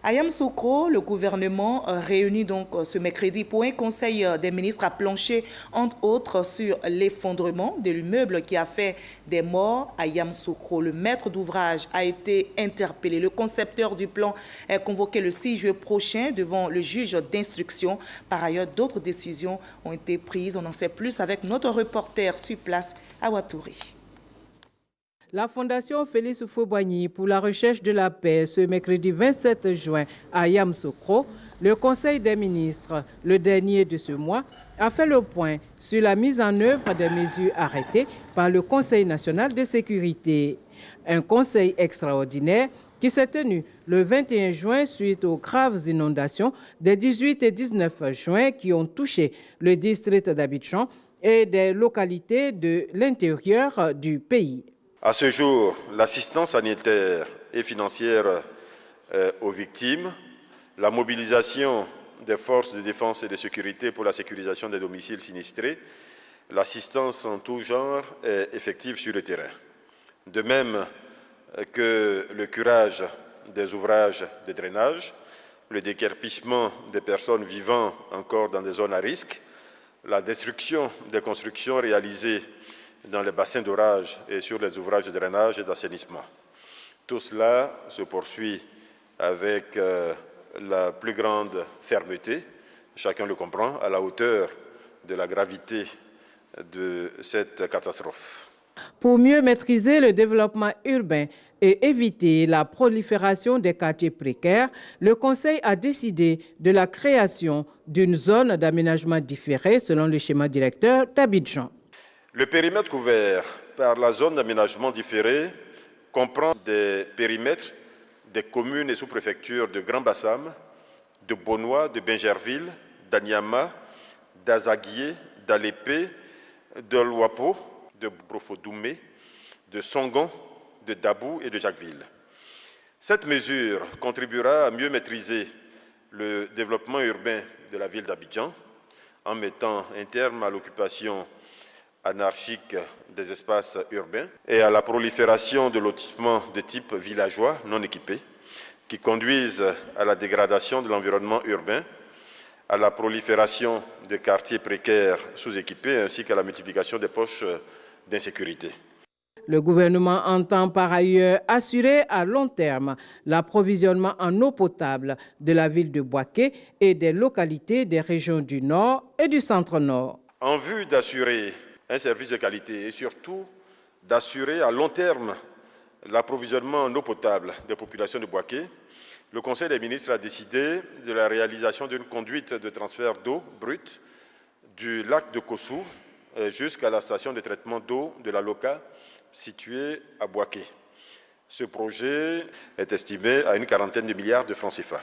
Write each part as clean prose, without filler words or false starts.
À Yamoussoukro, le gouvernement réunit donc ce mercredi pour un conseil des ministres a planché, entre autres, sur l'effondrement de l'immeuble qui a fait des morts à Yamoussoukro. Le maître d'ouvrage a été interpellé. Le concepteur du plan est convoqué le 6 juillet prochain devant le juge d'instruction. Par ailleurs, d'autres décisions ont été prises. On en sait plus avec notre reporter sur place à Ouattouri. La Fondation Félix Houphouët-Boigny pour la recherche de la paix ce mercredi 27 juin à Yamoussoukro, le Conseil des ministres, le dernier de ce mois, a fait le point sur la mise en œuvre des mesures arrêtées par le Conseil national de sécurité. Un conseil extraordinaire qui s'est tenu le 21 juin suite aux graves inondations des 18 et 19 juin qui ont touché le district d'Abidjan et des localités de l'intérieur du pays. À ce jour, l'assistance sanitaire et financière aux victimes, la mobilisation des forces de défense et de sécurité pour la sécurisation des domiciles sinistrés, l'assistance en tout genre est effective sur le terrain. De même que le curage des ouvrages de drainage, le déguerpissement des personnes vivant encore dans des zones à risque, la destruction des constructions réalisées dans les bassins d'orage et sur les ouvrages de drainage et d'assainissement. Tout cela se poursuit avec la plus grande fermeté, chacun le comprend, à la hauteur de la gravité de cette catastrophe. Pour mieux maîtriser le développement urbain et éviter la prolifération des quartiers précaires, le Conseil a décidé de la création d'une zone d'aménagement différée selon le schéma directeur d'Abidjan. Le périmètre couvert par la zone d'aménagement différé comprend des périmètres des communes et sous-préfectures de Grand Bassam, de Bonois, de Bingerville, d'Anyama, d'Azaguié, d'Alépé, de Luapo, de Brofodoumé, de Songon, de Dabou et de Jacquesville. Cette mesure contribuera à mieux maîtriser le développement urbain de la ville d'Abidjan en mettant un terme à l'occupation anarchique des espaces urbains et à la prolifération de lotissements de type villageois non équipés qui conduisent à la dégradation de l'environnement urbain, à la prolifération de quartiers précaires sous-équipés ainsi qu'à la multiplication des poches d'insécurité. Le gouvernement entend par ailleurs assurer à long terme l'approvisionnement en eau potable de la ville de Bouaké et des localités des régions du Nord et du Centre-Nord. En vue d'assurer un service de qualité et surtout d'assurer à long terme l'approvisionnement en eau potable des populations de Bouaké, le Conseil des ministres a décidé de la réalisation d'une conduite de transfert d'eau brute du lac de Kossou jusqu'à la station de traitement d'eau de la Loca située à Bouaké. Ce projet est estimé à une quarantaine de milliards de francs CFA.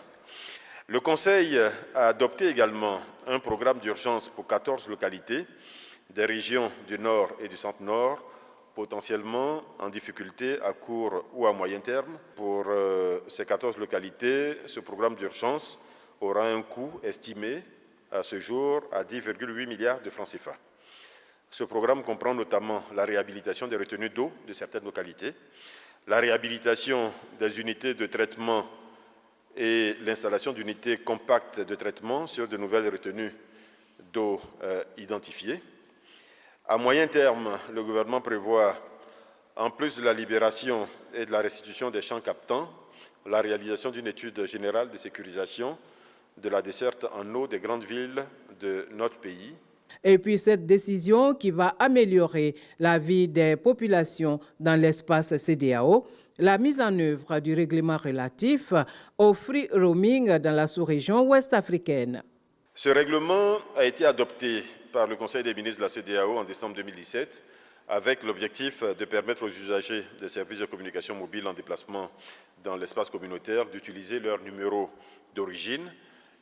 Le Conseil a adopté également un programme d'urgence pour 14 localités des régions du Nord et du Centre-Nord, potentiellement en difficulté à court ou à moyen terme. Pour ces 14 localités, ce programme d'urgence aura un coût estimé à ce jour à 10,8 milliards de francs CFA. Ce programme comprend notamment la réhabilitation des retenues d'eau de certaines localités, la réhabilitation des unités de traitement et l'installation d'unités compactes de traitement sur de nouvelles retenues d'eau identifiées. À moyen terme, le gouvernement prévoit, en plus de la libération et de la restitution des champs captants, la réalisation d'une étude générale de sécurisation de la desserte en eau des grandes villes de notre pays. Et puis cette décision qui va améliorer la vie des populations dans l'espace CEDEAO, la mise en œuvre du règlement relatif au free roaming dans la sous-région ouest-africaine. Ce règlement a été adopté par le Conseil des ministres de la CEDEAO en décembre 2017 avec l'objectif de permettre aux usagers des services de communication mobile en déplacement dans l'espace communautaire d'utiliser leur numéro d'origine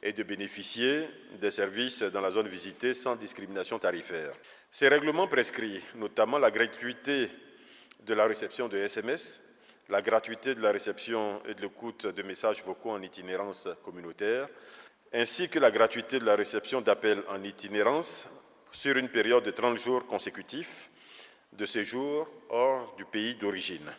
et de bénéficier des services dans la zone visitée sans discrimination tarifaire. Ces règlements prescrivent notamment la gratuité de la réception de SMS, la gratuité de la réception et de l'écoute de messages vocaux en itinérance communautaire, ainsi que la gratuité de la réception d'appels en itinérance sur une période de 30 jours consécutifs de séjour hors du pays d'origine.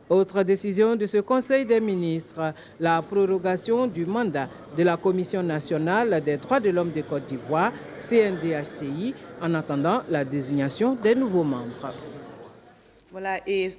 Autre décision de ce Conseil des ministres, la prorogation du mandat de la Commission nationale des droits de l'homme de Côte d'Ivoire, CNDHCI, en attendant la désignation des nouveaux membres. Voilà, et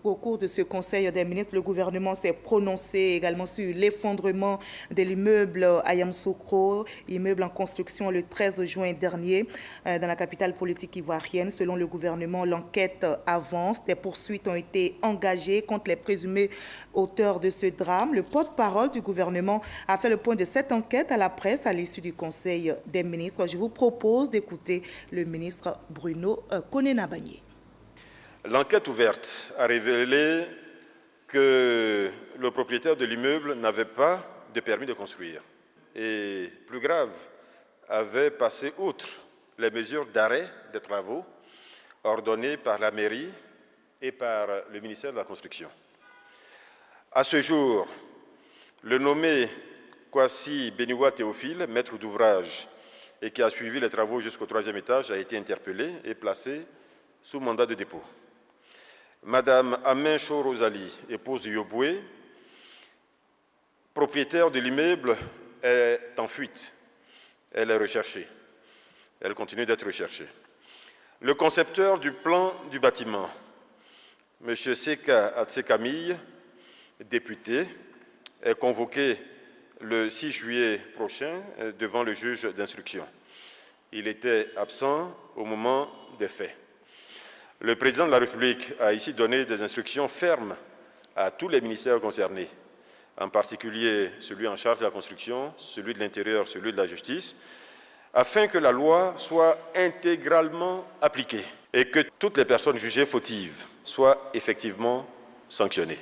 au cours de ce Conseil des ministres, le gouvernement s'est prononcé également sur l'effondrement de l'immeuble à Yamoussoukro, immeuble en construction le 13 juin dernier dans la capitale politique ivoirienne. Selon le gouvernement, l'enquête avance. Des poursuites ont été engagées contre les présumés auteurs de ce drame. Le porte-parole du gouvernement a fait le point de cette enquête à la presse à l'issue du Conseil des ministres. Je vous propose d'écouter le ministre Bruno Konenabagné. L'enquête ouverte a révélé que le propriétaire de l'immeuble n'avait pas de permis de construire et, plus grave, avait passé outre les mesures d'arrêt des travaux ordonnées par la mairie et par le ministère de la Construction. À ce jour, le nommé Kwasi Beniwa Théophile, maître d'ouvrage et qui a suivi les travaux jusqu'au 3e étage, a été interpellé et placé sous mandat de dépôt. Madame Amencho Rosalie, épouse de Yoboué, propriétaire de l'immeuble, est en fuite. Elle est recherchée. Elle continue d'être recherchée. Le concepteur du plan du bâtiment, M. Seka Atse-Camille, député, est convoqué le 6 juillet prochain devant le juge d'instruction. Il était absent au moment des faits. Le président de la République a ici donné des instructions fermes à tous les ministères concernés, en particulier celui en charge de la construction, celui de l'Intérieur, celui de la Justice, afin que la loi soit intégralement appliquée et que toutes les personnes jugées fautives soient effectivement sanctionnées.